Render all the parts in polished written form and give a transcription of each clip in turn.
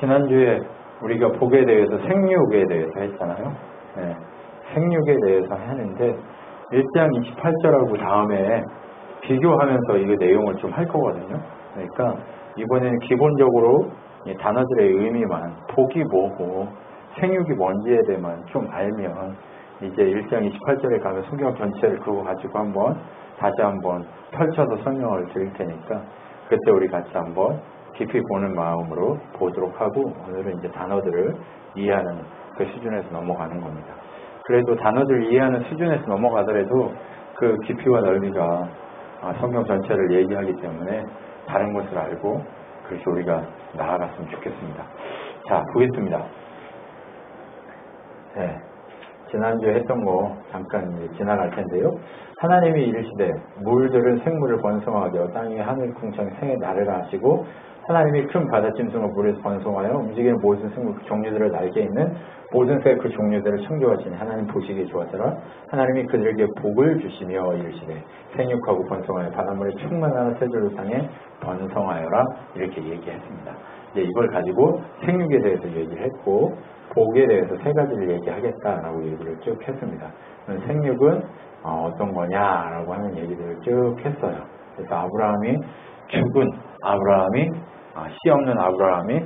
지난주에 우리가 복에 대해서 생육에 대해서 했잖아요. 네, 생육에 대해서 하는데 1장 28절하고 다음에 비교하면서 이 내용을 좀 할 거거든요. 그러니까 이번에는 기본적으로 이 단어들의 의미만, 복이 뭐고 생육이 뭔지에 대해만 좀 알면 이제 1장 28절에 가면 성경 전체를 그거 가지고 다시 한번 펼쳐서 설명을 드릴 테니까 그때 우리 같이 한번 깊이 보는 마음으로 보도록 하고, 오늘은 이제 단어들을 이해하는 그 수준에서 넘어가는 겁니다. 그래도 단어들을 이해하는 수준에서 넘어가더라도 그 깊이와 넓이가 성경 전체를 얘기하기 때문에 다른 것을 알고 그렇게 우리가 나아갔으면 좋겠습니다. 자, 보겠습니다. 네, 지난주에 했던 거 잠깐 이제 지나갈 텐데요. 하나님이 이르시되 물들은 생물을 번성하게 하여 땅 위에 하늘 궁창에 생에 나르라 하시고, 하나님이 큰 바다짐승을 물에서 번성하여 움직이는 모든 생물 그 종류들을 날개 있는 모든 새 그 종류들을 창조하시니 하나님 보시기에 좋았더라. 하나님이 그들에게 복을 주시며 이르시되 생육하고 번성하여 바닷물에 충만한 새들로 땅에 번성하여라, 이렇게 얘기했습니다. 이제 이걸 가지고 생육에 대해서 얘기를 했고 복에 대해서 세 가지를 얘기하겠다라고 얘기를 쭉 했습니다. 생육은 어떤 거냐라고 하는 얘기들을 쭉 했어요. 그래서 아브라함이 죽은 아브라함이 씨 없는 아브라함이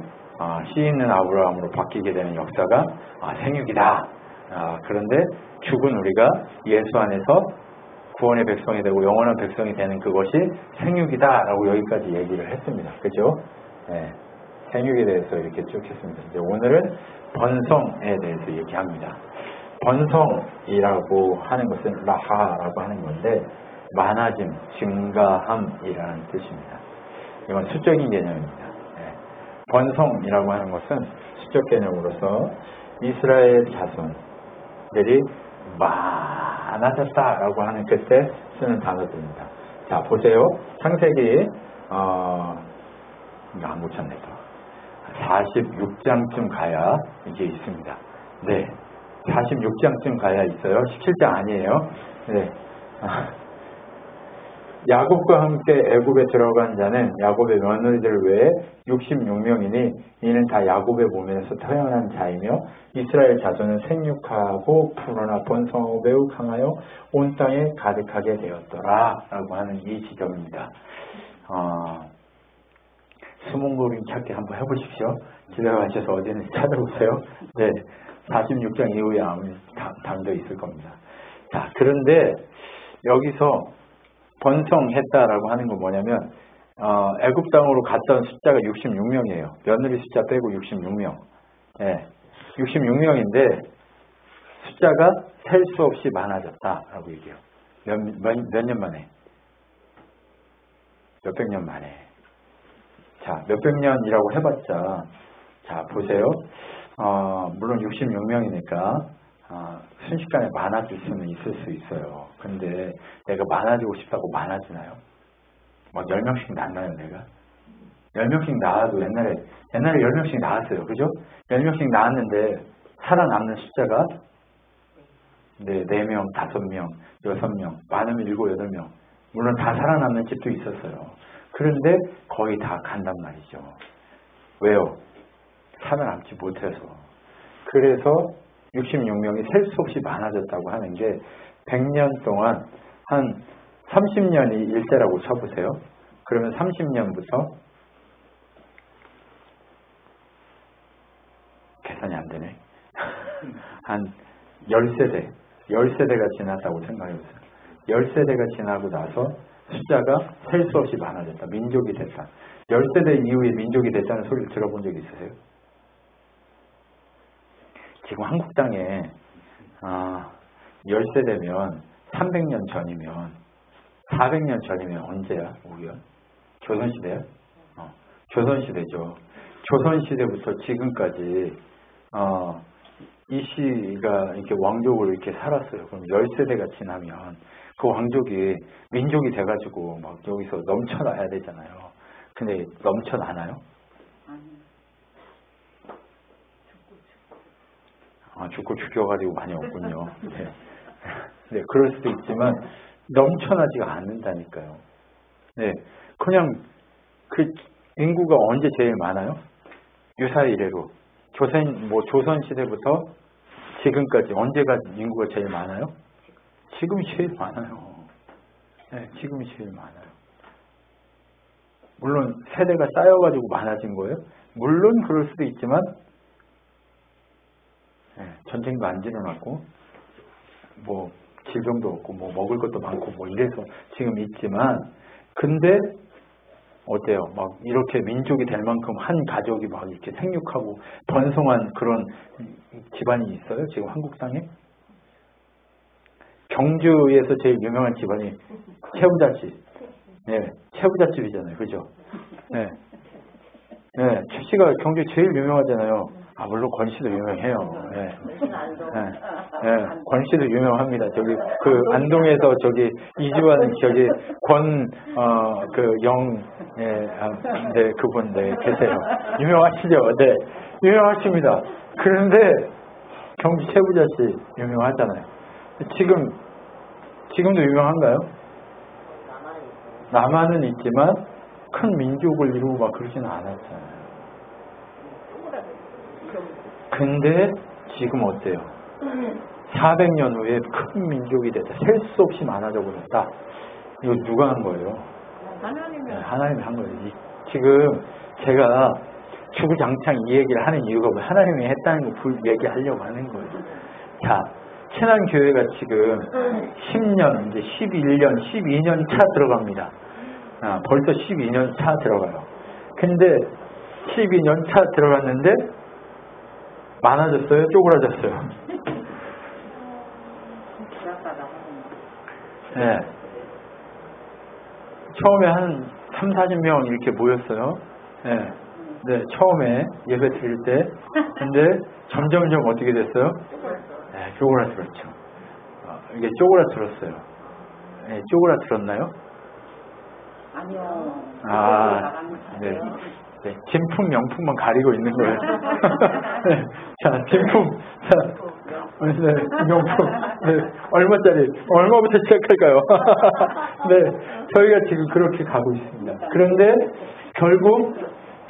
씨 있는 아브라함으로 바뀌게 되는 역사가 생육이다. 그런데 죽은 우리가 예수 안에서 구원의 백성이 되고 영원한 백성이 되는 그것이 생육이다라고 여기까지 얘기를 했습니다. 그죠? 네. 생육에 대해서 이렇게 쭉 했습니다. 이제 오늘은 번성에 대해서 얘기합니다. 번성이라고 하는 것은 라하라고 하는 건데 많아짐, 증가함이라는 뜻입니다. 이건 수적인 개념입니다. 네. 번성이라고 하는 것은 수적 개념으로서 이스라엘 자손들이 많아졌다라고 하는 그때 쓰는 단어들입니다. 자, 보세요. 창세기 이거 안 고쳤네 또. 46장쯤 가야 이게 있습니다. 네, 46장쯤 가야 있어요. 17장 아니에요. 네. 야곱과 함께 애굽에 들어간 자는 야곱의 며느리들 외에 66명이니 이는 다 야곱의 몸에서 태어난 자이며 이스라엘 자손은 생육하고 풀어나 번성하고 매우 강하여 온 땅에 가득하게 되었더라 라고 하는 이 지점입니다. 수문고빙 찾기 한번 해보십시오. 집에 가셔서 어디는지 찾아보세요. 네, 46장 이후에 아무 담도 있을 겁니다. 자, 그런데 여기서 번성했다라고 하는 건 뭐냐면 애굽 땅으로 갔던 숫자가 66명이에요. 며느리 숫자 빼고 66명. 네, 66명인데 숫자가 셀 수 없이 많아졌다라고 얘기해요. 몇 년 만에? 몇백 년 만에. 자, 몇백 년이라고 해봤자, 자, 보세요. 물론 66명이니까, 순식간에 많아질 수는 있을 수 있어요. 근데 내가 많아지고 싶다고 많아지나요? 막 10명씩 낳나요, 내가? 10명씩 낳아도 옛날에 10명씩 낳았어요. 그죠? 10명씩 낳았는데, 살아남는 숫자가, 네, 4명, 5명, 6명, 많으면 7, 8명. 물론 다 살아남는 집도 있었어요. 그런데 거의 다 간단 말이죠. 왜요? 살아남지 못해서. 그래서 66명이 셀 수 없이 많아졌다고 하는 게 100년 동안 한 30년이 일대라고 쳐보세요. 그러면 30년부터 계산이 안 되네. 한 10세대가 지났다고 생각해보세요. 10세대가 지나고 나서 숫자가 셀 수 없이 많아졌다. 민족이 됐다. 10세대 이후에 민족이 됐다는 소리를 들어본 적이 있으세요? 지금 한국 땅에 10세대면 300년 전이면 400년 전이면 언제야? 우리가? 조선시대야? 조선시대죠. 조선시대부터 지금까지 이 씨가 이렇게 왕족을 이렇게 살았어요. 그럼 10세대가 지나면 그 왕족이 민족이 돼가지고 막 여기서 넘쳐나야 되잖아요. 근데 넘쳐나나요? 죽고 죽여가지고 많이 없군요. 네. 네, 그럴 수도 있지만 넘쳐나지가 않는다니까요. 네, 그냥 그 인구가 언제 제일 많아요? 유사 이래로 조선 시대부터 지금까지 언제가 인구가 제일 많아요? 지금이 제일 많아요. 네, 지금이 제일 많아요. 물론 세대가 쌓여가지고 많아진 거예요. 물론 그럴 수도 있지만 네, 전쟁도 안 일어났고 뭐 질병도 없고 뭐 먹을 것도 많고 뭐 이래서 지금 있지만 근데 어때요? 막 이렇게 민족이 될 만큼 한 가족이 막 이렇게 생육하고 번성한 그런 집안이 있어요? 지금 한국 땅에? 경주에서 제일 유명한 집안이 최부잣집. 네, 최부잣집이잖아요. 그죠? 네. 네, 최 씨가 경주에 제일 유명하잖아요. 아, 물론 권 씨도 유명해요. 네. 네, 권 씨도 유명합니다. 저기, 안동에서 저기, 이주환, 저기, 네, 그분, 네, 계세요. 유명하시죠? 네, 유명하십니다. 그런데, 경주 최부잣집 유명하잖아요. 지금도 유명한가요? 남한은 있지만, 큰 민족을 이루고 막 그러지는 않았잖아요. 근데 지금 어때요? 400년 후에 큰 민족이 됐다. 셀 수 없이 많아져 버렸다. 이거 누가 한 거예요? 하나님이 한 거예요. 지금 제가 주구장창 이 얘기를 하는 이유가 뭐 하나님이 했다는 거 얘기하려고 하는 거예요. 자, 신앙교회가 지금 10년, 이제 11년, 12년 차 들어갑니다. 벌써 12년 차 들어가요. 근데 12년 차 들어갔는데 많아졌어요? 쪼그라졌어요? 네. 처음에 한 3, 40명 이렇게 모였어요. 네. 네, 처음에 예배 드릴 때. 근데 점점점 어떻게 됐어요? 네, 쪼그라들었죠. 이게 쪼그라들었어요. 네, 쪼그라들었나요? 아니요. 네. 네, 진품, 명품만 가리고 있는 거예요. 네, 자, 진품, 네, 명품, 네, 얼마짜리, 얼마부터 시작할까요? 네, 저희가 지금 그렇게 가고 있습니다. 그런데 결국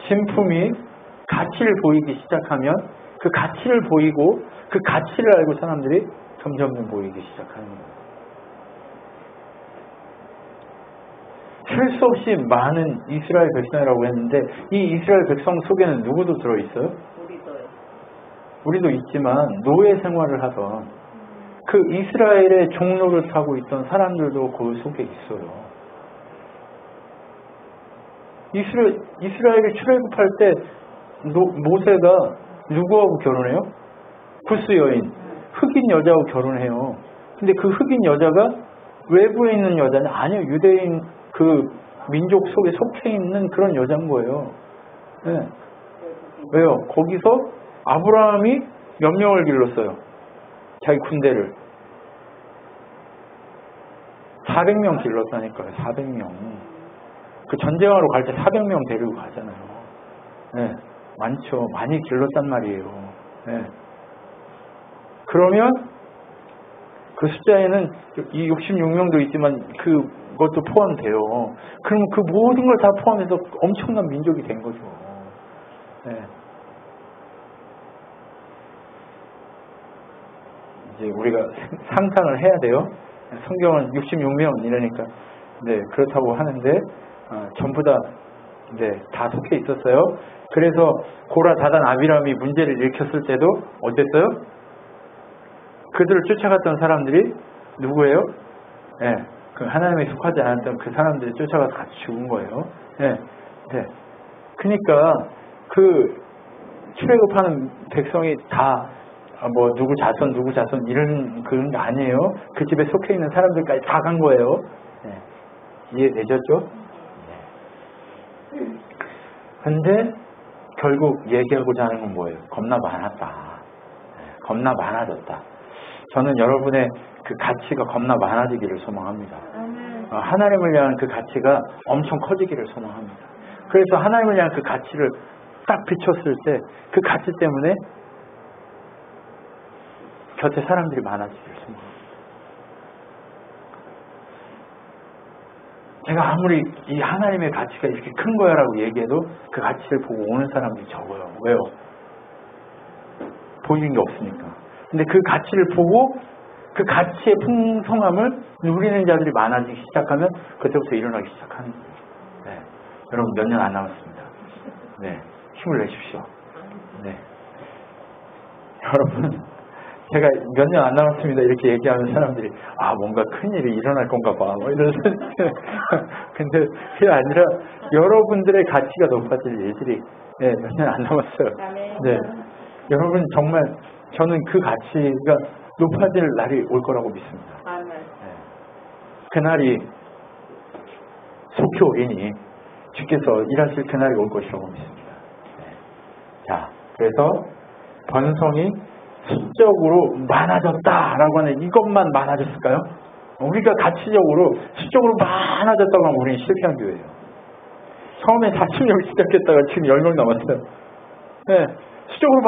진품이 가치를 보이기 시작하면 그 가치를 보이고 그 가치를 알고 사람들이 점점 보이기 시작하는 거예요. 셀 수 없이 많은 이스라엘 백성이라고 했는데 이 이스라엘 백성 속에는 누구도 들어있어요? 우리도 있지만 노예 생활을 하던 그 이스라엘의 종로를 타고 있던 사람들도 그 속에 있어요. 이스라엘이 출애굽할 때 모세가 누구하고 결혼해요? 구스 여인, 흑인 여자하고 결혼해요. 근데 그 흑인 여자가 외부에 있는 여자는 아니요. 유대인 그 민족 속에 속해 있는 그런 여자인 거예요. 네. 왜요? 거기서 아브라함이 몇 명을 길렀어요? 자기 군대를. 400명 길렀다니까요. 400명. 그 전쟁하러 갈 때 400명 데리고 가잖아요. 네. 많죠. 많이 길렀단 말이에요. 네. 그러면 그 숫자에는 이 66명도 있지만 그것도 포함돼요. 그럼 그 모든 걸 다 포함해서 엄청난 민족이 된 거죠. 네. 이제 우리가 상상을 해야 돼요. 성경은 66명 이러니까 네 그렇다고 하는데 전부 다 다 속해 있었어요. 그래서 고라, 다단, 아비람이 문제를 일으켰을 때도 어땠어요? 그들을 쫓아갔던 사람들이 누구예요? 네, 그 하나님에 속하지 않았던 그 사람들이 쫓아가서 같이 죽은 거예요. 네, 네. 그러니까 그 출애굽하는 백성이 다 뭐 누구 자손 이런 그런 게 아니에요. 그 집에 속해 있는 사람들까지 다 간 거예요. 네. 이해되셨죠? 네. 근데 결국 얘기하고자 하는 건 뭐예요? 겁나 많았다. 네. 겁나 많아졌다. 저는 여러분의 그 가치가 겁나 많아지기를 소망합니다. 하나님을 향한 그 가치가 엄청 커지기를 소망합니다. 그래서 하나님을 향한 그 가치를 딱 비췄을 때 그 가치 때문에 곁에 사람들이 많아지기를 소망합니다. 제가 아무리 이 하나님의 가치가 이렇게 큰 거야라고 얘기해도 그 가치를 보고 오는 사람들이 적어요. 왜요? 보이는 게 없으니까. 근데 그 가치를 보고 그 가치의 풍성함을 누리는 자들이 많아지기 시작하면 그때부터 일어나기 시작하는 거예요. 네. 여러분 몇 년 안 남았습니다. 네. 힘을 내십시오. 네. 여러분 제가 몇 년 안 남았습니다 이렇게 얘기하는 사람들이 뭔가 큰일이 일어날 건가 봐 이런 근데 그게 아니라 여러분들의 가치가 높아질 예들이 네, 몇 년 안 남았어요. 네. 여러분 정말 저는 그 가치가 높아질 날이 올 거라고 믿습니다. 네. 그날이 속히 오리니 주께서 일하실 그날이 올 것이라고 믿습니다. 네. 자, 그래서 번성이 수적으로 많아졌다라고 하는 이것만 많아졌을까요? 우리가 가치적으로 수적으로 많아졌다고 하면 우리는 실패한 교회예요. 처음에 40명 시작했다가 지금 10명 남았어요. 네. 수적으로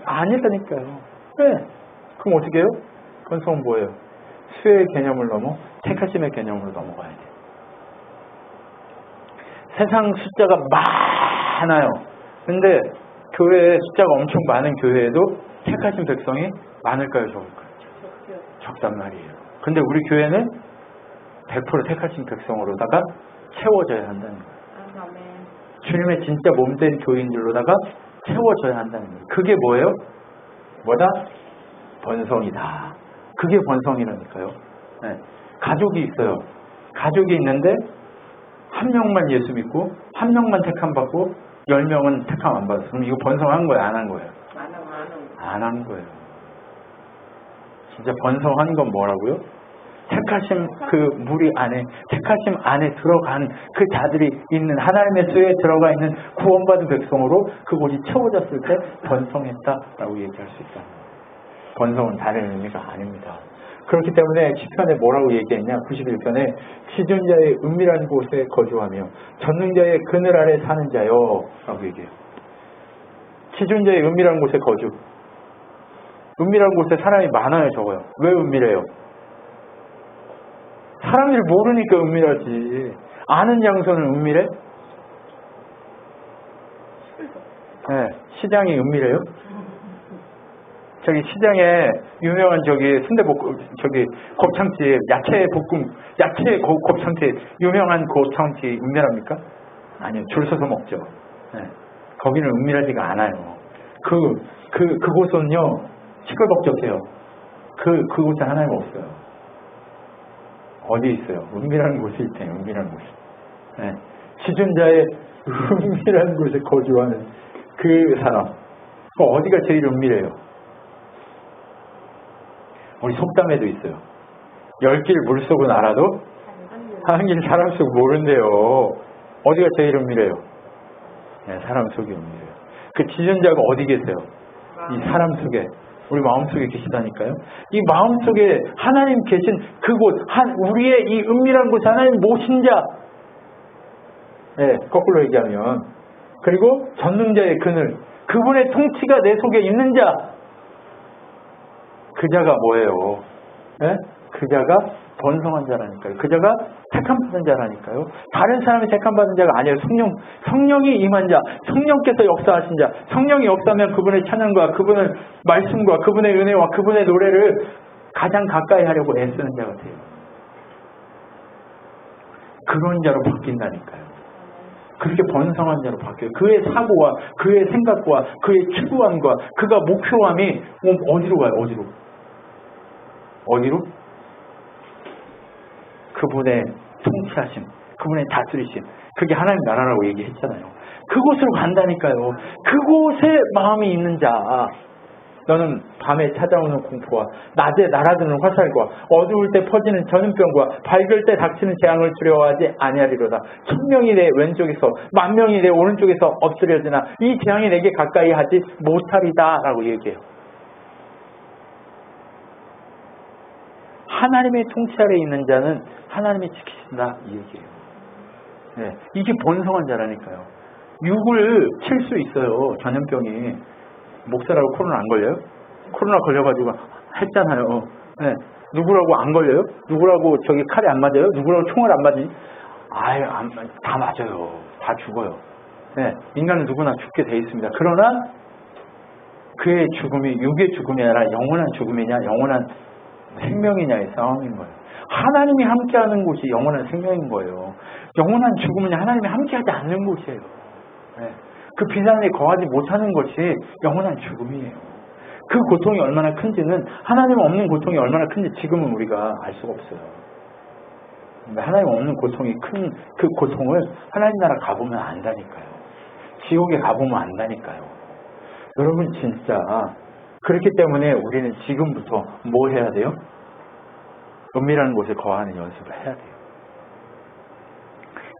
아니라니까요. 네. 그럼 어떻게 해요? 번성은 뭐예요? 수의 개념을 넘어 택하심의 개념으로 넘어가야 돼요. 세상 숫자가 많아요. 근데 교회에 숫자가 엄청 많은 교회에도 택하신 백성이 많을까요? 적을까요? 적단 말이에요. 근데 우리 교회는 100% 택하신 백성으로다가 채워져야 한다는 거예요. 주님의 진짜 몸된 교인들로다가 채워져야 한다는 거예요. 그게 뭐예요? 뭐다? 번성이다. 그게 번성이라니까요. 네. 가족이 있어요. 가족이 있는데 한 명만 예수 믿고 한 명만 택함 받고 10명은 택함 안 받았어. 그럼 이거 번성한 거예요? 안 한 거예요? 안 한 거예요. 진짜 번성한 건 뭐라고요? 택하심 그 무리 안에 택하심 안에 들어간 그 자들이 있는 하나님의 수에 들어가 있는 구원받은 백성으로 그곳이 채워졌을 때 번성했다라고 얘기할 수 있다. 번성은 다른 의미가 아닙니다. 그렇기 때문에 시편에 뭐라고 얘기했냐? 91편에 시존자의 은밀한 곳에 거주하며 전능자의 그늘 아래 사는 자요 라고 얘기해요. 시존자의 은밀한 곳에 거주. 은밀한 곳에 사람이 많아요, 적어요. 왜 은밀해요? 사람들이 모르니까 은밀하지. 아는 장소는 은밀해? 네, 시장이 은밀해요? 저기 시장에 유명한 순대볶음 곱창집 야채 곱창집 유명한 곱창집 은밀합니까? 아니요, 줄 서서 먹죠. 네. 거기는 은밀하지가 않아요. 그곳은요 시끌벅적해요. 그곳에 하나님 없어요. 어디 있어요? 은밀한 곳에 있대요. 은밀한 곳. 네. 시존자의 은밀한 곳에 거주하는 그 사람. 어디가 제일 은밀해요? 우리 속담에도 있어요. 10길 물속은 알아도 한 길 사람 속 모른대요. 어디가 제일 은밀해요? 네, 사람 속이 은밀해요. 그 지존자가 어디 계세요? 이 사람 속에, 우리 마음속에 계시다니까요. 이 마음속에 하나님 계신 그곳, 우리의 이 은밀한 곳, 하나님 모신 자. 네, 거꾸로 얘기하면. 그리고 전능자의 그늘, 그분의 통치가 내 속에 있는 자. 그 자가 뭐예요? 네? 그 자가 번성한 자라니까요. 그 자가 택함 받은 자라니까요. 다른 사람이 택함 받은 자가 아니에요. 성령이 임한 자, 성령께서 역사하신 자. 성령이 역사하면 그분의 찬양과 그분의 말씀과 그분의 은혜와 그분의 노래를 가장 가까이 하려고 애쓰는 자가 돼요. 그런 자로 바뀐다니까요. 그렇게 번성한 자로 바뀌어요. 그의 사고와 그의 생각과 그의 추구함과 그가 목표함이 어디로 가요? 어디로? 그분의 통치하심, 그분의 다스리심, 그게 하나님 나라라고 얘기했잖아요. 그곳으로 간다니까요. 그곳에 마음이 있는 자. 너는 밤에 찾아오는 공포와 낮에 날아드는 화살과 어두울 때 퍼지는 전염병과 밝을 때 닥치는 재앙을 두려워하지 아니하리로다. 1000명이 내 왼쪽에서 10,000명이 내 오른쪽에서 엎드려지나 이 재앙이 내게 가까이 하지 못하리다 라고 얘기해요. 하나님의 통치 아래 있는 자는 하나님이 지키신다 이 얘기예요. 네, 이게 번성한 자라니까요. 육을 칠 수 있어요. 전염병이. 목사라고 코로나 안 걸려요? 코로나 걸려가지고 했잖아요. 네. 누구라고 안 걸려요? 누구라고 저기 칼이 안 맞아요? 누구라고 총알 안 맞지? 아유, 다 맞아요. 다 죽어요. 네, 인간은 누구나 죽게 돼 있습니다. 그러나 그의 죽음이 육의 죽음이 아니라 영원한 죽음이냐 영원한 생명이냐의 싸움인 거예요. 하나님이 함께하는 곳이 영원한 생명인 거예요. 영원한 죽음은 하나님이 함께하지 않는 곳이에요. 네. 그 비단에 거하지 못하는 것이 영원한 죽음이에요. 그 고통이 얼마나 큰지는 하나님 없는 고통이 얼마나 큰지 지금은 우리가 알 수가 없어요. 하나님 없는 고통이 큰 그 고통을 하나님 나라 가보면 안다니까요. 지옥에 가보면 안다니까요. 여러분 진짜 그렇기 때문에 우리는 지금부터 뭐 해야 돼요? 은밀한 곳에 거하는 연습을 해야 돼요.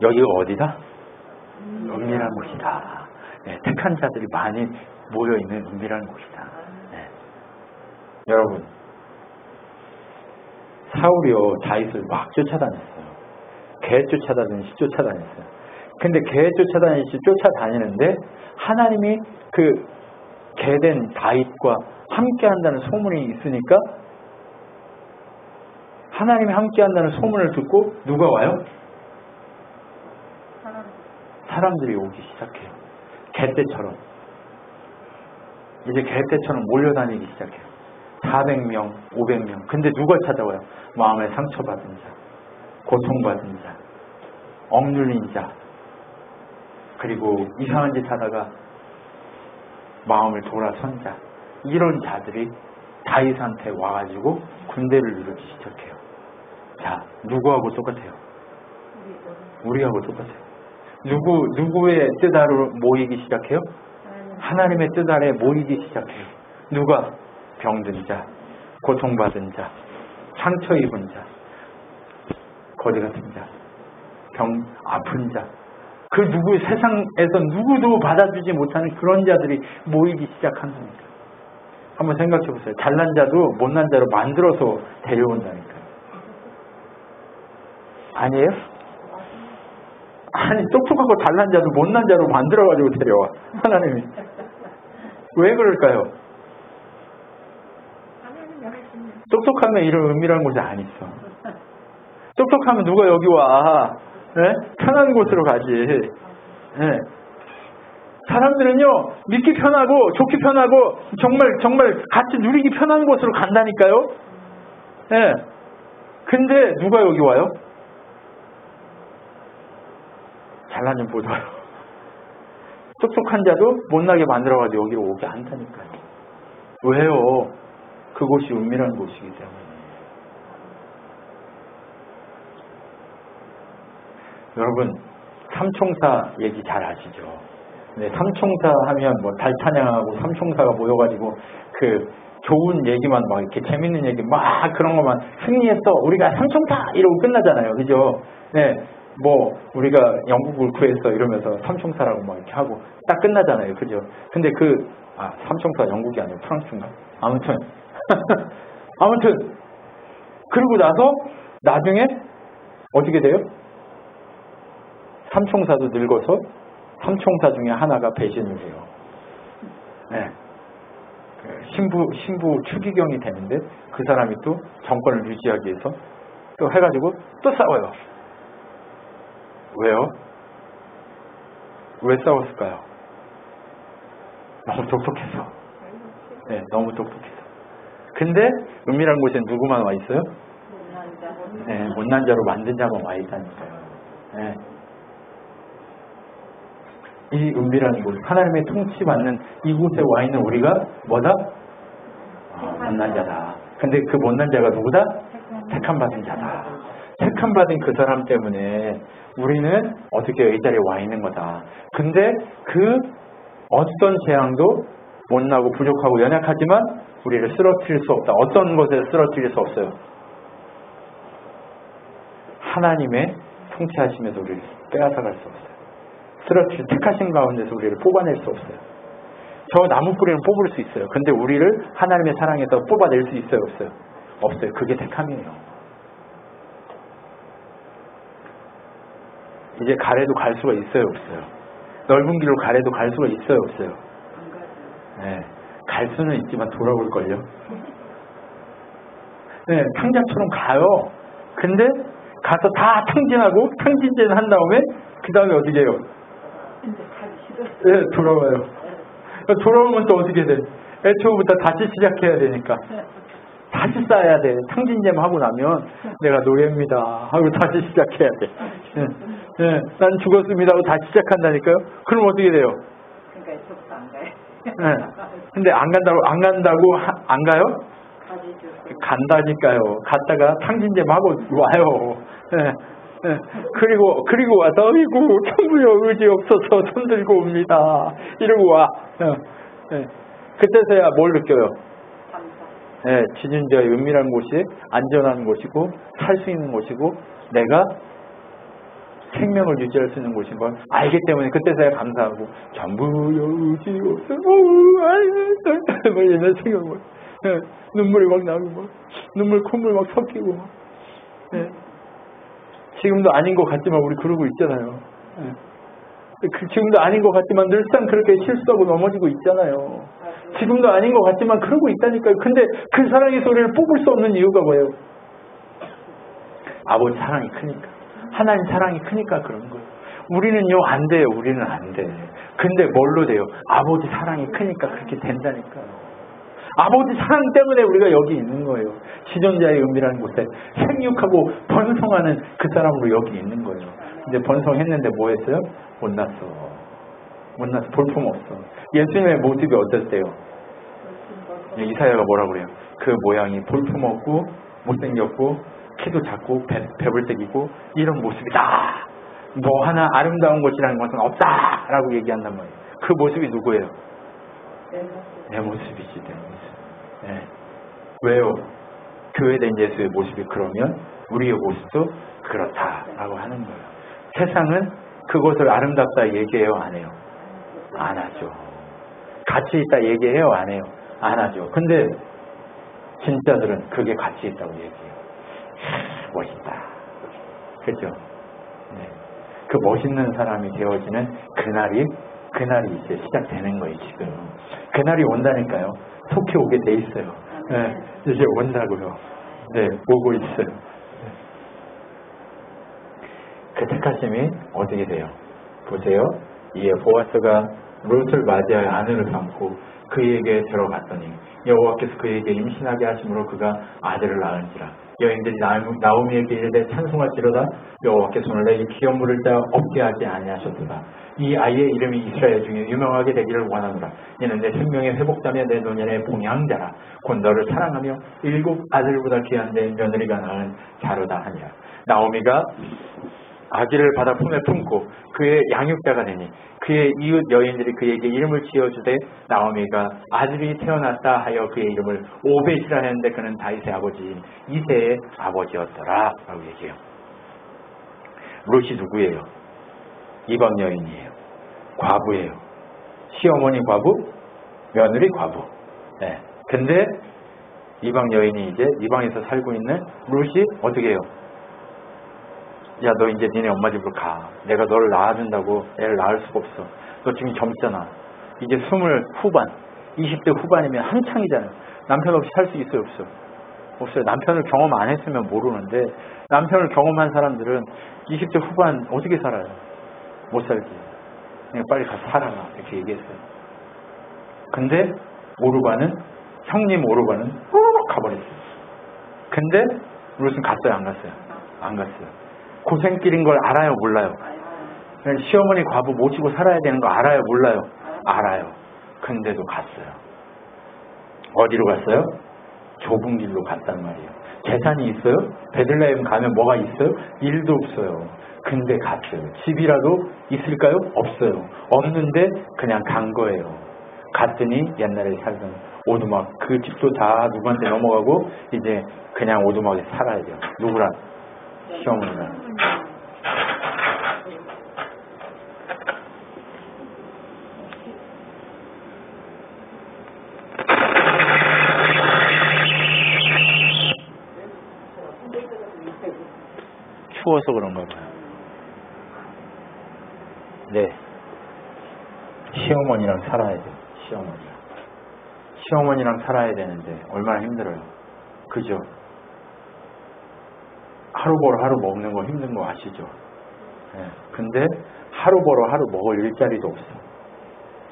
여기가 어디다? 은밀한 곳이다. 네, 택한 자들이 많이 모여있는 은밀한 곳이다. 네. 여러분 사울이요 다윗을 막 쫓아다녔어요. 개 쫓아다니듯이 쫓아다녔어요. 근데 개 쫓아다니듯이 쫓아다니는데 하나님이 그 개된 다윗과 함께한다는 소문이 있으니까 하나님이 함께한다는 소문을 듣고 누가 와요? 사람들이 오기 시작해요. 개떼처럼. 이제 개떼처럼 몰려다니기 시작해요. 400명, 500명. 근데 누가 찾아와요? 마음에 상처받은 자, 고통받은 자, 억눌린 자, 그리고 이상한 짓 하다가 마음을 돌아선 자. 이런 자들이 다윗한테 와가지고 군대를 이루기 시작해요. 자, 누구하고 똑같아요? 우리하고 똑같아요. 누구의 뜻 아래 모이기 시작해요? 하나님의 뜻 아래 모이기 시작해요. 누가? 병든 자, 고통받은 자, 상처 입은 자, 거지 같은 자, 아픈 자. 그 누구 세상에서 누구도 받아주지 못하는 그런 자들이 모이기 시작하는 겁니다. 한번 생각해 보세요. 잘난 자도 못난 자로 만들어서 데려온다니까요. 아니에요? 아니 똑똑하고 잘난 자도 못난 자로 만들어가지고 데려와. 하나님이. 왜 그럴까요? 똑똑하면 이런 은밀한 곳에 안 있어. 똑똑하면 누가 여기 와. 네? 편한 곳으로 가지. 네. 사람들은요 믿기 편하고 좋기 편하고 정말 같이 누리기 편한 곳으로 간다니까요. 네. 근데 누가 여기 와요? 잘난 좀 보더라고. 똑똑한 자도 못나게 만들어가지고 여기로 오게 한다니까요. 왜요? 그곳이 은밀한 곳이기 때문에. 여러분 삼총사 얘기 잘 아시죠? 네, 삼총사 하면 뭐 달찬양하고 삼총사가 모여가지고 그 좋은 얘기만 막 이렇게 재밌는 얘기 막 그런 것만 승리했어 우리가 삼총사 이러고 끝나잖아요. 그죠? 네, 뭐 우리가 영국을 구했어 이러면서 삼총사라고 막 이렇게 하고 딱 끝나잖아요. 그죠? 근데 삼총사 영국이 아니고 프랑스인가? 아무튼 그러고 나서 나중에 어떻게 돼요? 삼총사도 늙어서 삼총사 중에 하나가 배신을 해요. 네. 신부 추기경이 되는데 그 사람이 또 정권을 유지하기 위해서 또 해가지고 또 싸워요. 왜요? 왜 싸웠을까요? 너무 똑똑해서. 네, 너무 똑똑해서. 근데 은밀한 곳에 누구만 와 있어요? 네, 못난 자로 만든 자만 와 있다니까요. 네. 이 은밀한 곳, 하나님의 통치받는 이곳에 와 있는 우리가 뭐다? 못난 자다. 근데 그 못난 자가 누구다? 택함받은 자다. 택함받은 그 사람 때문에 우리는 어떻게 이 자리에 와 있는 거다. 근데 그 어떤 재앙도 못나고 부족하고 연약하지만 우리를 쓰러뜨릴 수 없다. 어떤 것에 쓰러뜨릴 수 없어요? 하나님의 통치하심에서 우리를 빼앗아갈 수 없어요. 쓰러뜨릴 택하신 가운데서 우리를 뽑아낼 수 없어요. 저 나무뿌리는 뽑을 수 있어요. 근데 우리를 하나님의 사랑에서 뽑아낼 수 있어요? 없어요? 없어요. 그게 택함이에요. 이제 가래도 갈 수가 있어요? 없어요? 넓은 길로 가래도 갈 수가 있어요? 없어요? 네. 갈 수는 있지만 돌아올걸요? 네, 탕자처럼 가요. 근데 가서 다 탕진하고 탕진제는 한 다음에 그 다음에 어떻게 해요? 근데 가기 싫었어요. 네, 돌아와요. 돌아오면 또 어떻게 돼? 애초부터 다시 시작해야 되니까. 다시 쌓아야 돼. 탕진잼 하고 나면 내가 노예입니다 하고 다시 시작해야 돼. 네, 난 죽었습니다 하고 다시 시작한다니까요. 그럼 어떻게 돼요? 그러니까 저부터 안 가요. 네. 근데 안 간다고 안 가요? 가지죠. 간다니까요. 갔다가 탕진잼 하고 와요. 네. 네. 그리고 와서 어이구 천부여 의지 없어서 손 들고 옵니다. 이러고 와. 네. 그때서야 뭘 느껴요? 네, 지진저의 은밀한 곳이 안전한 곳이고 살 수 있는 곳이고 내가 생명을 유지할 수 있는 곳인 걸 알기 때문에 그때서야 감사하고 전부여 의지 없어 뭐 이런 생각을 네, 눈물이 막 나고 막 눈물 콧물 막 섞이고 막 네. 지금도 아닌 것 같지만 우리 그러고 있잖아요. 네. 지금도 아닌 것 같지만 늘상 그렇게 실수하고 넘어지고 있잖아요. 지금도 아닌 것 같지만 그러고 있다니까요. 근데 그 사랑의 소리를 뽑을 수 없는 이유가 뭐예요? 아버지 사랑이 크니까. 하나님 사랑이 크니까 그런 거예요. 우리는요 안 돼요. 우리는 안 돼. 근데 뭘로 돼요? 아버지 사랑이 크니까 그렇게 된다니까요. 아버지 사랑 때문에 우리가 여기 있는 거예요. 지존자의 은밀한 곳에 생육하고 번성하는 그 사람으로 여기 있는 거예요. 이제 번성했는데 뭐 했어요? 못났어. 볼품없어. 예수님의 모습이 어땠대요? 이사야가 뭐라 그래요? 그 모양이 볼품없고 못생겼고 키도 작고 배불뚝이고 이런 모습이다. 뭐 하나 아름다운 것이라는 것은 없다라고 얘기한단 말이에요. 그 모습이 누구예요? 내 모습이지, 내 모습. 네. 왜요? 교회된 예수의 모습이 그러면 우리의 모습도 그렇다라고 하는 거예요. 세상은 그것을 아름답다 얘기해요, 안 해요? 안 하죠. 가치 있다 얘기해요, 안 해요? 안 하죠. 근데 진짜들은 그게 가치 있다고 얘기해요. 멋있다. 그죠? 네. 그 멋있는 사람이 되어지는 그날이 이제 시작되는 거예요, 지금. 그날이 온다니까요. 속히 오게 돼 있어요. 네. 이제 온다고요. 네, 오고 있어요. 네. 그 택하심이 어떻게 돼요? 보세요. 이에 보아스가 롯을 맞이하여 아내를 삼고 그에게 들어갔더니 여호와께서 그에게 임신하게 하심으로 그가 아들을 낳은지라. 여인들이 나오미에게 이르되 찬송할지로다. 여호와께서 오늘 내게 기업 물을 자 없게 하지 아니하셨도다. 이 아이의 이름이 이스라엘 중에 유명하게 되기를 원하노라. 이는 내 생명의 회복자며 내 노년의 봉양자라. 곧 너를 사랑하며 7 아들보다 귀한 내 며느리가 낳은 자로다 하니라. 나오미가 아기를 받아 품에 품고 그의 양육자가 되니 그의 이웃 여인들이 그에게 이름을 지어주되 나오미가 아들이 태어났다 하여 그의 이름을 오벳이라 했는데 그는 다윗의 아버지인 이새의 아버지였더라 라고 얘기해요. 롯이 누구예요? 이방 여인이에요. 과부예요. 시어머니 과부, 며느리 과부. 네. 근데 이방 여인이 이제 이방에서 살고 있는 롯이 어떻게 해요? 야, 너 이제 니네 엄마 집으로 가. 내가 너를 낳아준다고 애를 낳을 수가 없어. 너 지금 젊잖아. 이제 20 후반, 20대 후반이면 한창이잖아요. 남편 없이 살 수 있어요, 없어요? 없어요. 남편을 경험 안 했으면 모르는데 남편을 경험한 사람들은 20대 후반 어떻게 살아요? 못 살지. 그냥 빨리 가서 살아라. 이렇게 얘기했어요. 근데 형님 오르반은 가버렸어요. 근데 롯은 갔어요, 안 갔어요? 안 갔어요. 고생길인 걸 알아요, 몰라요? 시어머니 과부 모시고 살아야 되는 거 알아요, 몰라요? 알아요. 근데도 갔어요. 어디로 갔어요? 좁은 길로 갔단 말이에요. 재산이 있어요? 베들레헴 가면 뭐가 있어요? 일도 없어요. 근데 갔어요. 집이라도 있을까요? 없어요. 없는데 그냥 간 거예요. 갔더니 옛날에 살던 오두막 그 집도 다 누구한테 넘어가고 이제 그냥 오두막에 살아야 돼요. 누구랑? 시어머니랑. 추워서 그런가 봐요. 네. 시어머니랑 살아야 돼요. 시어머니랑 살아야 되는데 얼마나 힘들어요. 그죠? 하루 벌어 하루 먹는 거 힘든 거 아시죠? 예. 근데 하루 벌어 하루 먹을 일자리도 없어.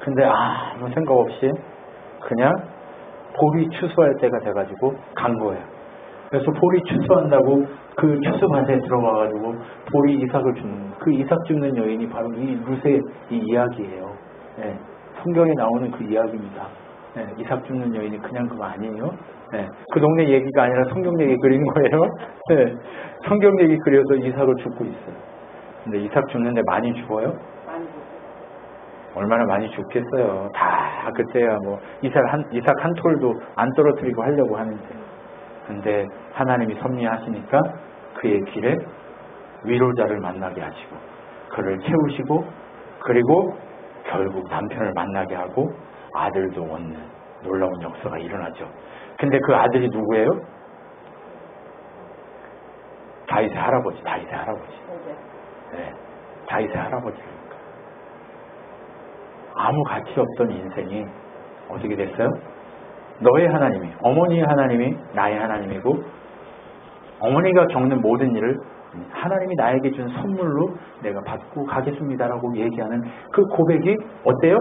근데 아무 생각 없이 그냥 보리 추수할 때가 돼가지고 간 거예요. 그래서 보리 추수한다고 그 추수밭에 들어가가지고 보리 이삭을 줍는, 그 이삭 줍는 여인이 바로 이 룻의 이 이야기예요. 예. 성경에 나오는 그 이야기입니다. 예. 이삭 줍는 여인이 그냥 그거 아니에요. 예. 그 동네 얘기가 아니라 성경 얘기 그린 거예요. 예. 성경 얘기 그려서 이삭을 줍고 있어요. 근데 이삭 줍는데 많이 죽어요? 많이 얼마나 많이 죽겠어요. 다 그때야 뭐 이삭 한 톨도 안 떨어뜨리고 하려고 하는데. 근데 하나님이 섭리하시니까 그의 길에 위로자를 만나게 하시고 그를 채우시고 그리고 결국 남편을 만나게 하고 아들도 얻는 놀라운 역사가 일어나죠. 근데 그 아들이 누구예요? 다윗의 할아버지. 네, 다윗의 할아버지니까. 아무 가치 없던 인생이 어떻게 됐어요? 너의 하나님이, 어머니의 하나님이 나의 하나님이고 어머니가 겪는 모든 일을 하나님이 나에게 준 선물로 내가 받고 가겠습니다라고 얘기하는 그 고백이 어때요?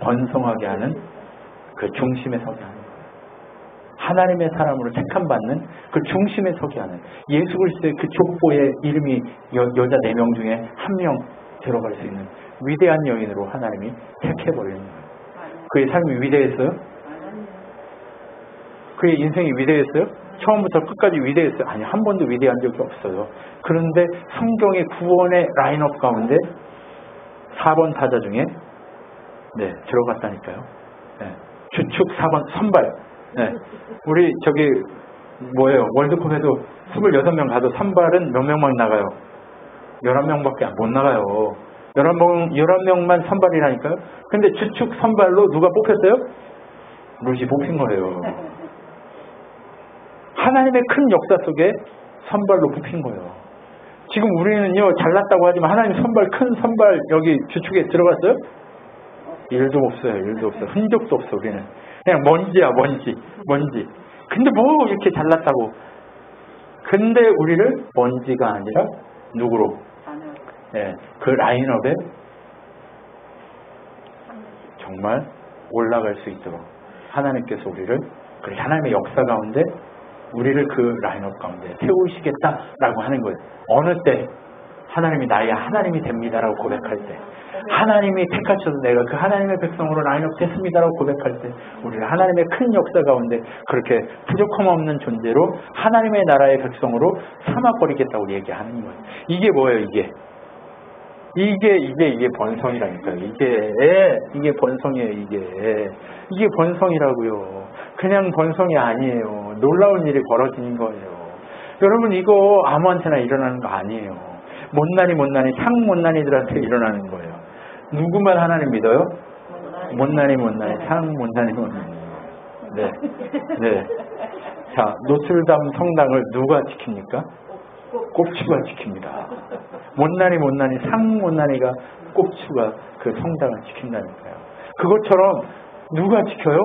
번성하게 하는 그 중심에 서게 하는 거예요. 하나님의 사람으로 택함받는 그 중심에 서게 하는 예수 그리스도의 그 족보에 이름이 여자 4명 중에 1명 들어갈 수 있는 위대한 여인으로 하나님이 택해버리는 거예요. 그의 삶이 위대했어요? 그의 인생이 위대했어요? 처음부터 끝까지 위대했어요? 아니, 한 번도 위대한 적이 없어요. 그런데 성경의 구원의 라인업 가운데 4번 타자 중에 들어갔다니까요. 주축 4번 선발. 우리 저기 뭐예요? 월드컵에도 26명 가도 선발은 몇 명만 나가요? 11명밖에 못 나가요. 11명만 선발이라니까요. 근데 주축 선발로 누가 뽑혔어요? 룻이 뽑힌 거예요. 하나님의 큰 역사 속에 선발로 뽑힌 거예요. 지금 우리는요, 잘났다고 하지만 하나님 선발, 큰 선발 여기 주축에 들어갔어요? 일도 없어요. 흔적도 없어, 우리는. 그냥 먼지야, 먼지. 근데 뭐 이렇게 잘났다고. 근데 우리를 먼지가 아니라 누구로? 그 라인업에 정말 올라갈 수 있도록 하나님께서 우리를, 그리고 하나님의 역사 가운데 우리를 그 라인업 가운데 세우시겠다라고 하는 거예요. 어느 때 하나님이 나의 하나님이 됩니다라고 고백할 때, 하나님이 택하셔서 내가 그 하나님의 백성으로 라인업 됐습니다라고 고백할 때 우리를 하나님의 큰 역사 가운데 그렇게 부족함 없는 존재로 하나님의 나라의 백성으로 삼아버리겠다고 얘기하는 거예요. 이게 뭐예요? 이게 번성이라니까요. 이게 번성이에요. 이게 번성이라고요. 그냥 번성이 아니에요. 놀라운 일이 벌어지는 거예요. 여러분, 이거 아무한테나 일어나는 거 아니에요. 못난이 상못난이들한테 일어나는 거예요. 누구만 하나님 믿어요? 못난이 상못난이. 네. 자, 노틀담 성당을 누가 지킵니까? 꼽추가 지킵니다. 못난이 상못난이가 꼽추가 그 성당을 지킨다니까요. 그것처럼 누가 지켜요?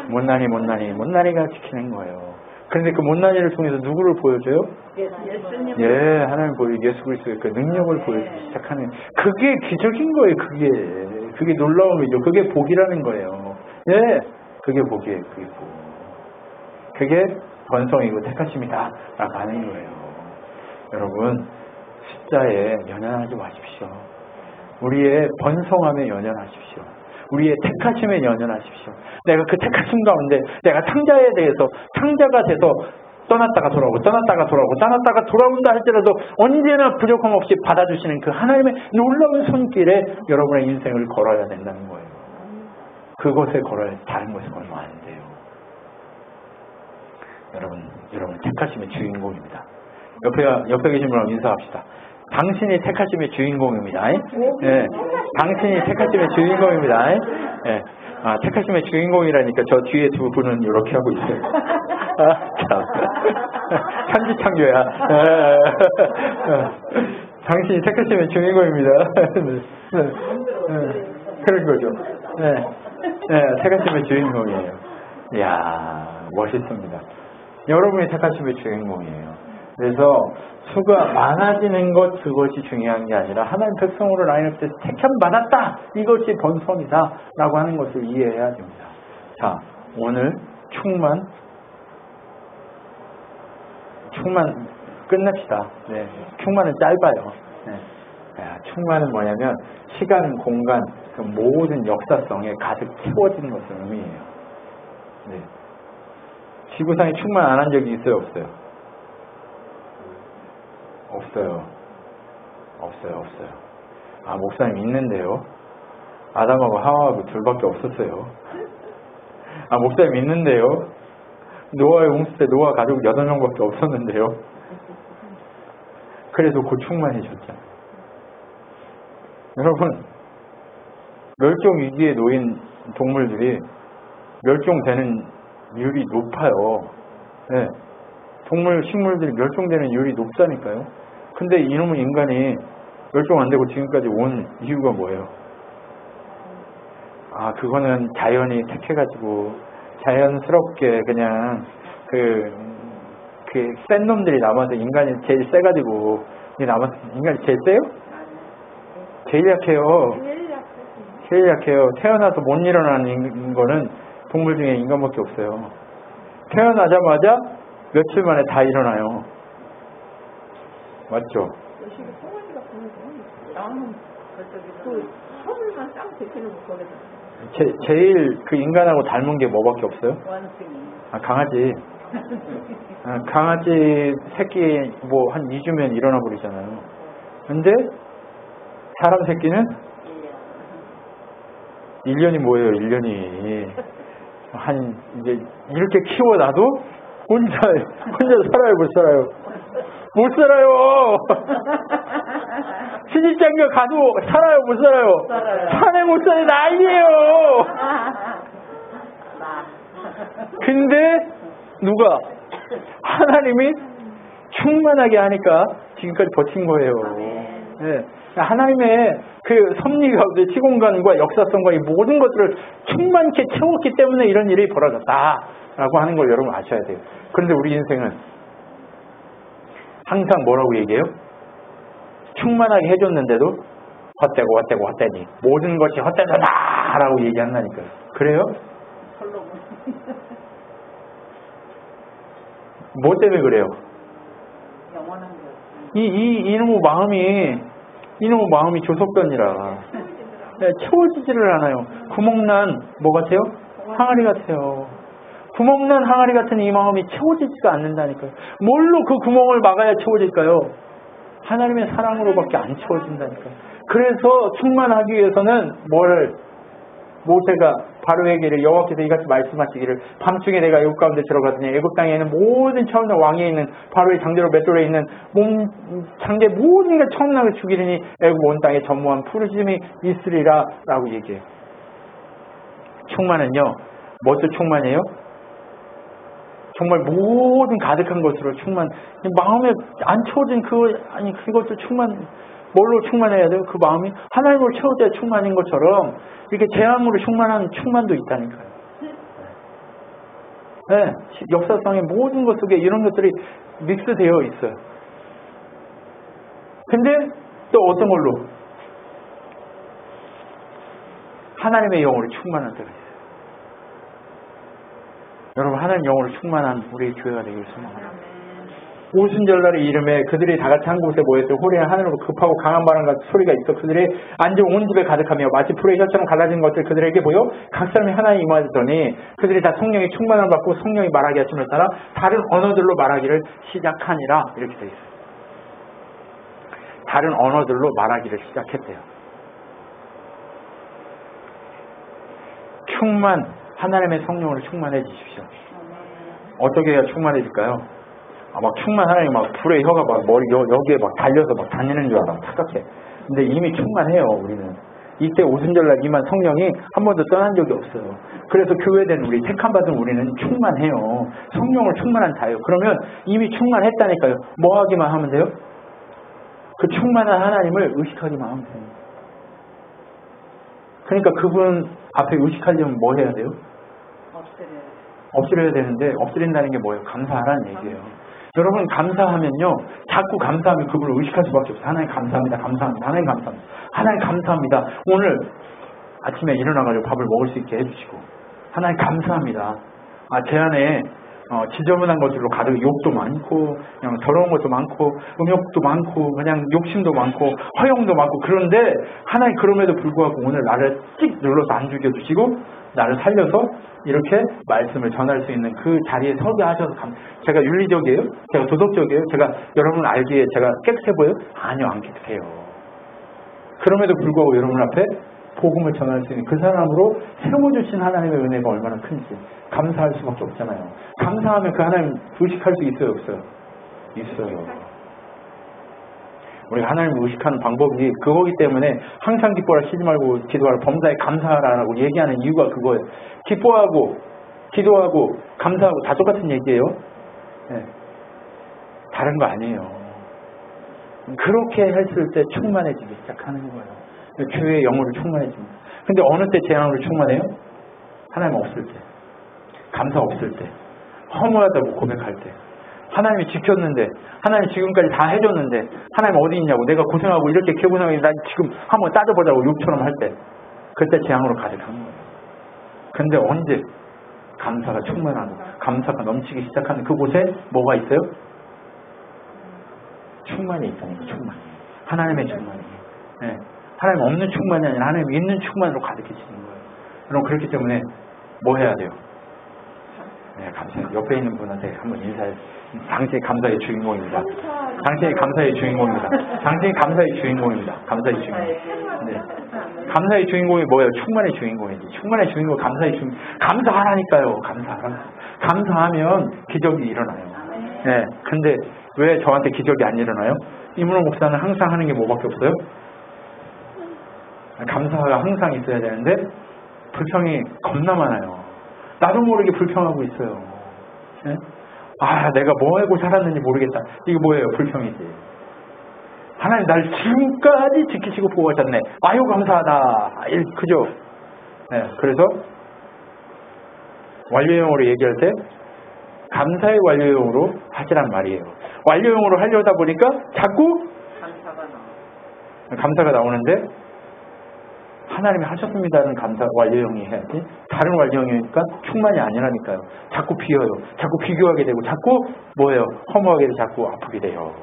못난이가 지키는 거예요. 그런데 그 못난이를 통해서 누구를 보여줘요? 하나님 예수 그리스도의 그 능력을 보여주기 시작하는, 그게 기적인 거예요. 그게 놀라운 거죠. 그게 복이라는 거예요. 그게 복이에요. 그게 번성이고 택하심이다 라고 하는 거예요. 여러분, 숫자에 연연하지 마십시오. 우리의 번성함에 연연하십시오. 우리의 택하심에 연연하십시오. 내가 그 택하심 가운데 내가 탕자가 돼서 떠났다가 돌아온다 할지라도 언제나 부족함 없이 받아주시는 그 하나님의 놀라운 손길에 여러분의 인생을 걸어야 된다는 거예요. 그곳에 걸어야, 다른 곳에 걸으면 안 돼요. 여러분 택하심의 주인공입니다. 옆에 계신 분하고 인사합시다. 당신이 택하심의 주인공입니다. 당신이 택하심의 주인공입니다. 택하심의 주인공이라니까 저 뒤에 두 분은 이렇게 하고 있어요. 천지창조야. 당신이 택하심의 주인공입니다. 그런 거죠. 택하심의 주인공이에요. 이야, 멋있습니다. 여러분이 택하심의 주인공이에요. 그래서 수가 많아지는 것 그것이 중요한 게 아니라 하나님 백성으로 라인업돼서 택함 받았다. 이것이 번성이다 라고 하는 것을 이해해야 됩니다. 자, 오늘 충만 끝냅시다. 네, 충만은 짧아요. 네. 충만은 뭐냐면 시간, 공간, 그 모든 역사성에 가득 채워지는 것을 의미해요. 네. 지구상에 충만 안 한 적이 있어요? 없어요? 없어요. 아, 목사님 있는데요. 아담하고 하와하고 둘밖에 없었어요. 아, 목사님 있는데요. 노아의 홍수 때 노아 가족 8명밖에 없었는데요. 그래도 곧 충만해졌죠. 여러분, 멸종 위기에 놓인 동물들이 멸종되는 율이 높아요. 네. 식물들이 멸종되는 율이 높다니까요. 근데 이놈의 인간이 멸종 안 되고 지금까지 온 이유가 뭐예요? 아, 그거는 자연이 택해가지고 자연스럽게 그냥 센 놈들이 남아서 인간이 제일 세가지고 인간이 제일 세요? 제일 약해요. 태어나서 못 일어나는 거는 동물 중에 인간밖에 없어요. 태어나자마자 며칠 만에 다 일어나요. 맞죠? 제일 그 인간하고 닮은 게 뭐밖에 없어요? 아, 강아지. 강아지 새끼 한 2주면 일어나 버리잖아요. 근데 사람 새끼는 1년이 뭐예요? 1년이 이제 이렇게 키워놔도 혼자 살아요? 못 살아요? 못 살아요. 시집장가 가도 살아요? 못 살아요? 산에 못 사는 아이예요. 근데 누가? 하나님이 충만하게 하니까 지금까지 버틴 거예요. 네. 하나님의 그 섭리 가운데 시공간과 역사성과 이 모든 것들을 충만케 채웠기 때문에 이런 일이 벌어졌다라고 하는 걸 여러분 아셔야 돼요. 그런데 우리 인생은 항상 뭐라고 얘기해요? 충만하게 해줬는데도 헛되니 모든 것이 헛되다라고 얘기한다니까요. 그래요? 뭐 때문에 그래요? 이놈의 마음이 조석변이라 채워지지를 않아요. 구멍난 뭐 같아요? 항아리 같아요. 구멍난 항아리 같은 이 마음이 채워지지가 않는다니까요. 뭘로 그 구멍을 막아야 채워질까요? 하나님의 사랑으로밖에 안 채워진다니까요. 그래서 충만하기 위해서는 모세가 바로에게 여호와께서 이같이 말씀하시기를 밤중에 내가 애굽 가운데 들어가더니 애굽 땅에 있는 모든 처음나 왕위에 있는 바로의 장대로 맷돌에 있는 장대 모든 게 처음나게 죽이리니 애굽 온 땅에 전무한 푸르짐이 있으리라 라고 얘기해요. 충만은요 뭐도 충만해요? 정말 모든 가득한 것으로 마음에 안 채워진 그것도 뭘로 충만해야 돼요? 그 마음이 하나님으로 채워져야 충만인 것처럼 이렇게 재앙으로 충만한 충만도 있다니까요. 네, 역사상의 모든 것 속에 이런 것들이 믹스되어 있어요. 근데 또 어떤 걸로? 하나님의 영으로 충만한 때가 있어요. 여러분 하나님 영으로 충만한 우리 교회가 되길 소망합니다. 오순절날의 이름에 그들이 다 같이 한 곳에 모였어요. 호리는 하늘로 급하고 강한 바람 같은 소리가 있어 그들이 앉은 온 집에 가득하며 마치 불의 혀처럼 갈라진 것들 그들에게 보여 각 사람이 하나에 임하더니 그들이 다 성령의 충만함을 받고 성령이 말하게 하심을 따라 다른 언어들로 말하기를 시작하니라 이렇게 되어 있어요. 다른 언어들로 말하기를 시작했대요. 하나님의 성령으로 충만해지십시오. 어떻게 해야 충만해질까요? 막 충만하나니 막 불의 혀가 막 머리 여기에 막 달려서 막 다니는 줄 알아. 착각해. 근데 이미 충만해요, 우리는. 이때 오순절날 임한 성령이 한 번도 떠난 적이 없어요. 그래서 교회된 우리, 택함받은 우리는 충만해요. 성령을 충만한 자예요. 그러면 이미 충만했다니까요. 뭐 하기만 하면 돼요? 그 충만한 하나님을 의식하기만 하면 돼요. 그러니까 그분 앞에 의식하려면 뭐 해야 돼요? 엎드려야 되는데 엎드린다는 게 뭐예요? 감사하라는 얘기예요. 여러분 감사하면요. 자꾸 감사하면 그분을 의식할 수밖에 없어요. 하나님 감사합니다. 감사합니다. 하나님 감사합니다. 하나님 감사합니다. 오늘 아침에 일어나가지고 밥을 먹을 수 있게 해주시고 하나님 감사합니다. 제 안에 지저분한 것들로 가득 욕도 많고 그냥 더러운 것도 많고 음욕도 많고 그냥 욕심도 많고 허영도 많고 그런데 하나님 그럼에도 불구하고 오늘 나를 찍 눌러서 안 죽여주시고 나를 살려서 이렇게 말씀을 전할 수 있는 그 자리에 서게 하셔서 제가 윤리적이에요? 제가 도덕적이에요? 제가 여러분 알기에 제가 깨끗해 보여요? 아니요, 안 깨끗해요. 그럼에도 불구하고 여러분 앞에 복음을 전할 수 있는 그 사람으로 세워주신 하나님의 은혜가 얼마나 큰지 감사할 수밖에 없잖아요. 감사하면 그 하나님 의식할 수 있어요, 없어요? 있어요. 우리가 하나님을 의식하는 방법이 그거기 때문에 항상 기뻐하라 쉬지 말고 기도하라 범사에 감사하라고 얘기하는 이유가 그거예요. 기뻐하고 기도하고 감사하고 다 똑같은 얘기예요. 네. 다른 거 아니에요. 그렇게 했을 때 충만해지기 시작하는 거예요. 교회의 영으로 충만해집니다. 근데 어느 때 재앙으로 충만해요? 하나님 없을 때, 감사 없을 때, 허무하다고 고백할 때, 하나님이 지켰는데, 하나님이 지금까지 다 해줬는데, 하나님 어디 있냐고, 내가 고생하고 이렇게 개고생하고 난 지금 한번 따져보자고 욕처럼 할 때, 그때 재앙으로 가득한 거예요. 근데 언제 감사가 충만하고 감사가 넘치기 시작하는 그곳에 뭐가 있어요? 충만이 있다니까, 충만이. 하나님의 충만이. 네. 하나님 없는 충만이 아니라 하나님 있는 충만으로 가득해지는 거예요. 여러분 그렇기 때문에 뭐 해야 돼요? 네, 감사해요. 옆에 있는 분한테 한번 인사해. 당신이 감사의 주인공입니다. 당신이 감사의 주인공입니다. 당신이 감사의 주인공입니다. 감사의 주인공. 네. 감사의 주인공이 뭐예요? 충만의 주인공이지. 충만의 주인공, 감사의 주인공. 감사하라니까요. 감사하라. 감사하면 기적이 일어나요. 네. 근데 왜 저한테 기적이 안 일어나요? 이문호 목사는 항상 하는 게 뭐밖에 없어요? 감사가 항상 있어야 되는데 불평이 겁나 많아요. 나도 모르게 불평하고 있어요. 네? 내가 뭐 하고 살았는지 모르겠다. 이게 뭐예요? 불평이지. 하나님 날 지금까지 지키시고 보호하셨네. 아유 감사하다. 그죠? 네, 그래서 완료형으로 얘기할 때 감사의 완료형으로 하시란 말이에요. 완료형으로 하려다 보니까 자꾸 감사가 나오는데 하나님이 하셨습니다는 감사 완료형이 해야지. 다른 완료형이니까 충만이 아니라니까요. 자꾸 비어요. 자꾸 비교하게 되고 자꾸 뭐예요? 허무하게 되고 자꾸 아프게 돼요.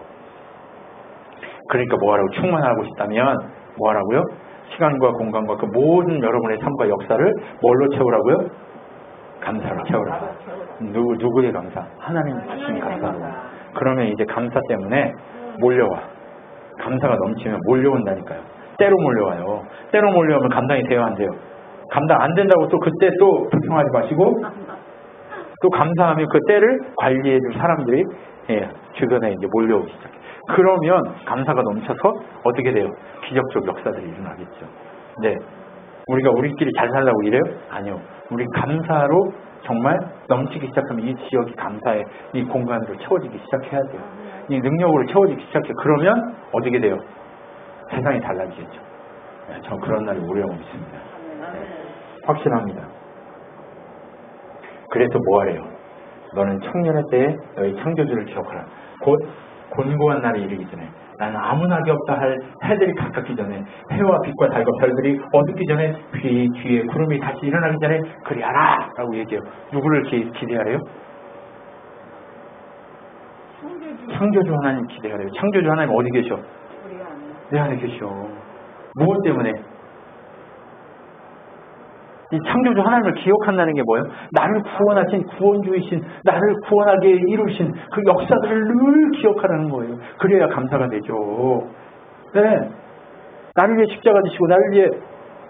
그러니까 뭐하라고? 충만하고 싶다면 뭐하라고요? 시간과 공간과 그 모든 여러분의 삶과 역사를 뭘로 채우라고요? 감사로 채우라고. 누구의 감사? 하나님 주신 감사로. 그러면 이제 감사 때문에 몰려와. 감사가 넘치면 몰려온다니까요. 때로 몰려와요. 때로 몰려오면 감당이 돼요, 안 돼요? 감당 안 된다고 또 그때 또 불평하지 마시고 또 감사하면 그 때를 관리해줄 사람들이 주변에 이제 몰려오기 시작해요. 그러면 감사가 넘쳐서 어떻게 돼요? 기적적 역사들이 일어나겠죠. 네, 우리가 우리끼리 잘 살라고 이래요? 아니요. 우리 감사로 정말 넘치기 시작하면 이 지역이 감사의 이 공간으로 채워지기 시작해야 돼요. 이 능력으로 채워지기 시작해요. 그러면 어떻게 돼요? 세상이 달라지겠죠. 네, 저 그런 날이 오려고 믿습니다. 네, 확신합니다. 그래서 뭐 하래요? 너는 청년의 때에 너의 창조주를 기억하라. 곧 곤고한 날이 이르기 전에 나는 아무 낙이 없다 할 해들이 가깝기 전에 해와 빛과 달과 별들이 어둡기 전에 뒤에 구름이 다시 일어나기 전에 그리하라 라고 얘기해요. 누구를 기대하래요? 창조주 하나님 기대하래요. 창조주 하나님 어디 계셔? 내 안에 계셔. 무엇 때문에? 이 창조주 하나님을 기억한다는 게 뭐예요? 나를 구원하신 구원주이신, 나를 구원하게 이루신 그 역사들을 늘 기억하라는 거예요. 그래야 감사가 되죠. 네. 나를 위해 십자가 지시고 나를 위해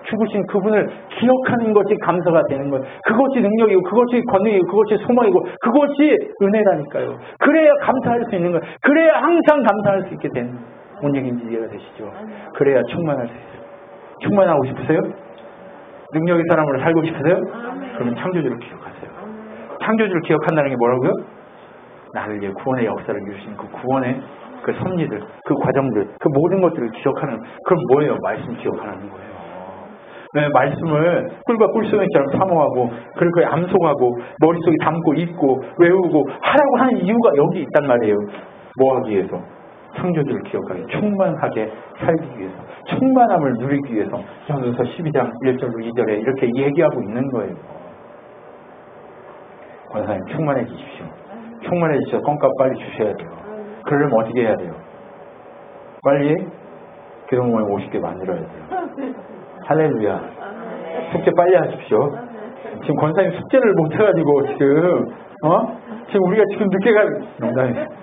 죽으신 그분을 기억하는 것이 감사가 되는 거예요. 그것이 능력이고 그것이 권능이고 그것이 소망이고 그것이 은혜라니까요. 그래야 감사할 수 있는 거예요. 그래야 항상 감사할 수 있게 되는 거예요. 뭔 얘기인지 이해가 되시죠? 그래야 충만할 수 있어요. 충만하고 싶으세요? 능력의 사람으로 살고 싶으세요? 그러면 창조주를 기억하세요. 창조주를 기억한다는 게 뭐라고요? 나를 위해 구원의 역사를 이루신 그 구원의 그 섭리들, 그 과정들, 그 모든 것들을 기억하는, 그럼 뭐예요? 말씀 기억하는 거예요. 말씀을 꿀과 꿀송이처럼 사모하고 그리고 암송하고 머릿속에 담고 읽고 외우고 하라고 하는 이유가 여기 있단 말이에요. 뭐 하기 위해서? 창조주를 기억하기, 충만하게 살기 위해서, 충만함을 누리기 위해서 전도서 12장 1절로 2절에 이렇게 얘기하고 있는 거예요. 권사님 충만해지십시오. 충만해지셔서 껌값 빨리 주셔야 돼요. 그러려면 어떻게 해야 돼요? 빨리 기도모임 50개 만들어야 돼요. 할렐루야. 숙제 빨리 하십시오. 지금 권사님 숙제를 못해가지고 지금 지금 우리가 지금 늦게 농담이에요.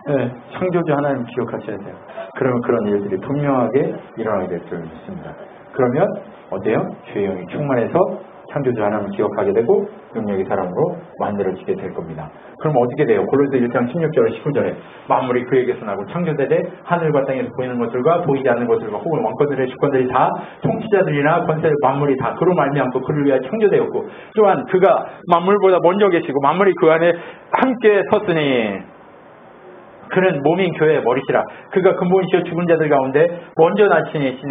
네, 창조주 하나님 기억하셔야 돼요. 그러면 그런 일들이 분명하게 일어나게 될 줄 믿습니다. 그러면 어때요? 주의 영이 충만해서 창조주 하나님을 기억하게 되고 능력의 사람으로 만들어지게 될 겁니다. 그럼 어떻게 돼요? 골로새 1장 16절 19절에 만물이 그에게서 나고 창조되되 하늘과 땅에서 보이는 것들과 보이지 않는 것들과 혹은 왕권들의 주권들이 다 통치자들이나 권세 만물이 다 그로 말미암고 그를 위하여 창조되었고 또한 그가 만물보다 먼저 계시고 만물이 그 안에 함께 섰으니 그는 몸인 교회의 머리시라. 그가 근본이시여 죽은 자들 가운데 먼저 나시니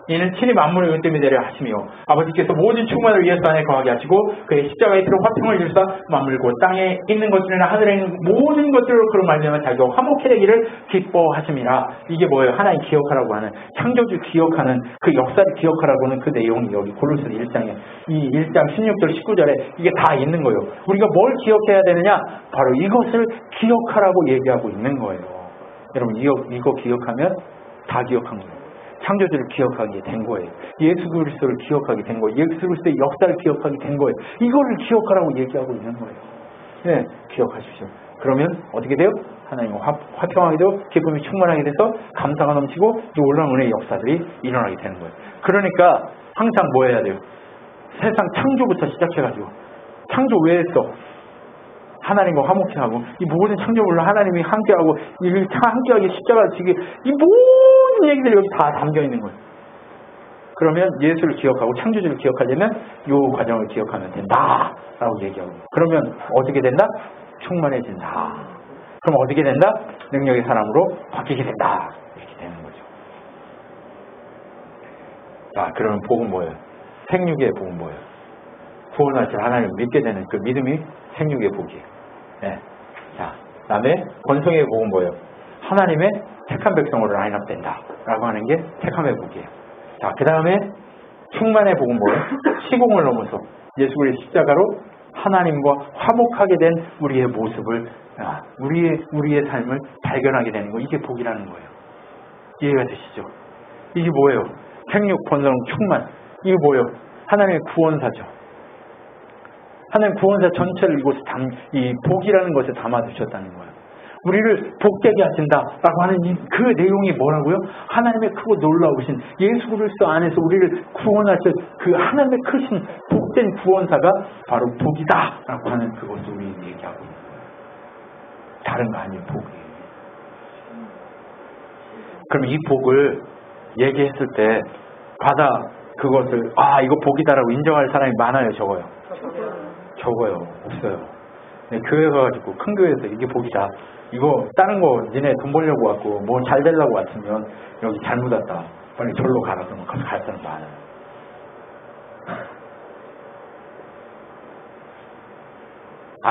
이는 친히 만물의 은뜸이 되려 하시며 아버지께서 모든 충만을 위해서 안에 거하게 하시고 그의 십자가의 피로 화평을 이루사 만물 곧 땅에 있는 것들이나 하늘에 있는 모든 것들로 그로 말미암아 자기가 화목해 되기를 기뻐하심이라. 이게 뭐예요? 하나님 기억하라고 하는, 창조주 기억하는 그 역사를 기억하라고 하는 그 내용이 여기 골로새 1장에 이 1장 16절 19절에 이게 다 있는 거예요. 우리가 뭘 기억해야 되느냐? 바로 이것을 기억하라고 얘기하고 있는 거예요. 여러분 이거 기억하면 다 기억한 거예요. 창조주를 기억하게 된 거예요. 예수 그리스도를 기억하게 된 거예요. 예수 그리스도의 역사를 기억하게 된 거예요. 이거를 기억하라고 얘기하고 있는 거예요. 네, 기억하십시오. 그러면 어떻게 돼요? 하나님과 화평하게 되고 기쁨이 충만하게 돼서 감사가 넘치고 놀라운 은혜의 역사들이 일어나게 되는 거예요. 그러니까 항상 뭐 해야 돼요? 세상 창조부터 시작해가지고 창조 왜 했어? 하나님과 화목케 하고 이 모든 창조물로 하나님이 함께하고 이 함께하기 십자가 지기 이 모든 얘기들이 여기 다 담겨 있는 거예요. 그러면 예수를 기억하고 창조주를 기억하려면 이 과정을 기억하면 된다라고 얘기하고 그러면 어떻게 된다? 충만해진다. 그럼 어떻게 된다? 능력의 사람으로 바뀌게 된다. 이렇게 되는 거죠. 자, 그러면 복은 뭐예요? 생육의 복은 뭐예요? 구원하실 하나님을 믿게 되는 그 믿음이 생육의 복이에요. 네. 자, 다음에 권성의 복은 뭐예요? 하나님의 택한 백성으로 라인업된다 라고 하는 게 택함의 복이에요. 자, 그 다음에 충만의 복은 뭐예요? 시공을 넘어서 예수 그리스도의 십자가로 하나님과 화목하게 된 우리의 모습을 우리의 삶을 발견하게 되는 거, 이게 복이라는 거예요. 이해가 되시죠? 이게 뭐예요? 생육, 권성, 충만, 이게 뭐예요? 하나님의 구원사죠. 하나님 구원사 전체를 이곳에 이 복이라는 것에 담아두셨다는 거예요. 우리를 복되게 하신다라고 하는 그 내용이 뭐라고요? 하나님의 크고 놀라우신 예수 그리스도 안에서 우리를 구원하실 그 하나님의 크신 복된 구원사가 바로 복이다라고 하는 그것을 우리 얘기하고 있는 거예요. 다른 거 아니에요. 복이에요. 그럼 이 복을 얘기했을 때 그것을 이거 복이다라고 인정할 사람이 많아요? 적어요? 적어요. 없어요. 네, 교회 가가지고 큰 교회에서 이게 복이다. 이거 다른 거 니네 돈 벌려고 왔고 뭐 잘 되려고 왔으면 여기 잘못 왔다. 빨리 절로 가라. 그러면 가서 갈 사람 많아요.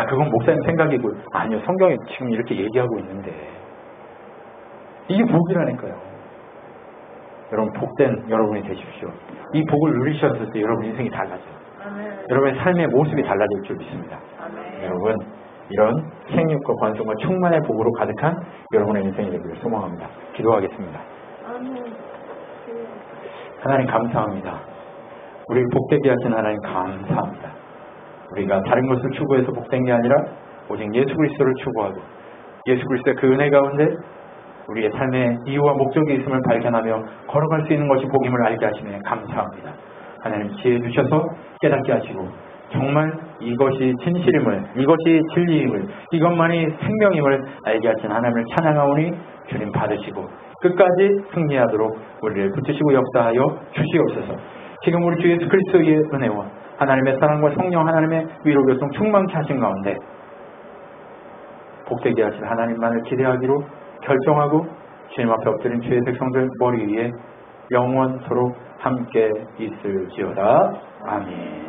그건 목사님 생각이고 아니요. 성경에 지금 이렇게 얘기하고 있는데 이게 복이라니까요. 여러분 복된 여러분이 되십시오. 이 복을 누리셨을 때 여러분 인생이 달라져요. 여러분의 삶의 모습이 달라질 줄 믿습니다. 여러분 이런 생육과 권성과 충만의 복으로 가득한 여러분의 인생이 되기를 소망합니다. 기도하겠습니다. 하나님 감사합니다. 우리를 복되게 하신 하나님 감사합니다. 우리가 다른 것을 추구해서 복된 게 아니라 오직 예수 그리스도를 추구하고 예수 그리스도의 그 은혜 가운데 우리의 삶의 이유와 목적이 있음을 발견하며 걸어갈 수 있는 것이 복임을 알게 하시네 감사합니다. 하나님 지혜 주셔서 깨닫게 하시고 정말 이것이 진실임을, 이것이 진리임을, 이것만이 생명임을 알게 하신 하나님을 찬양하오니 주님 받으시고 끝까지 승리하도록 우리를 붙드시고 역사하여 주시옵소서. 지금 우리 주 예수 그리스도의 은혜와 하나님의 사랑과 성령 하나님의 위로 교통 충만케 하신 가운데 복되게 하신 하나님만을 기대하기로 결정하고 주님 앞에 엎드린 주의 백성들 머리 위에 영원토록 함께 있을지어다. 아멘.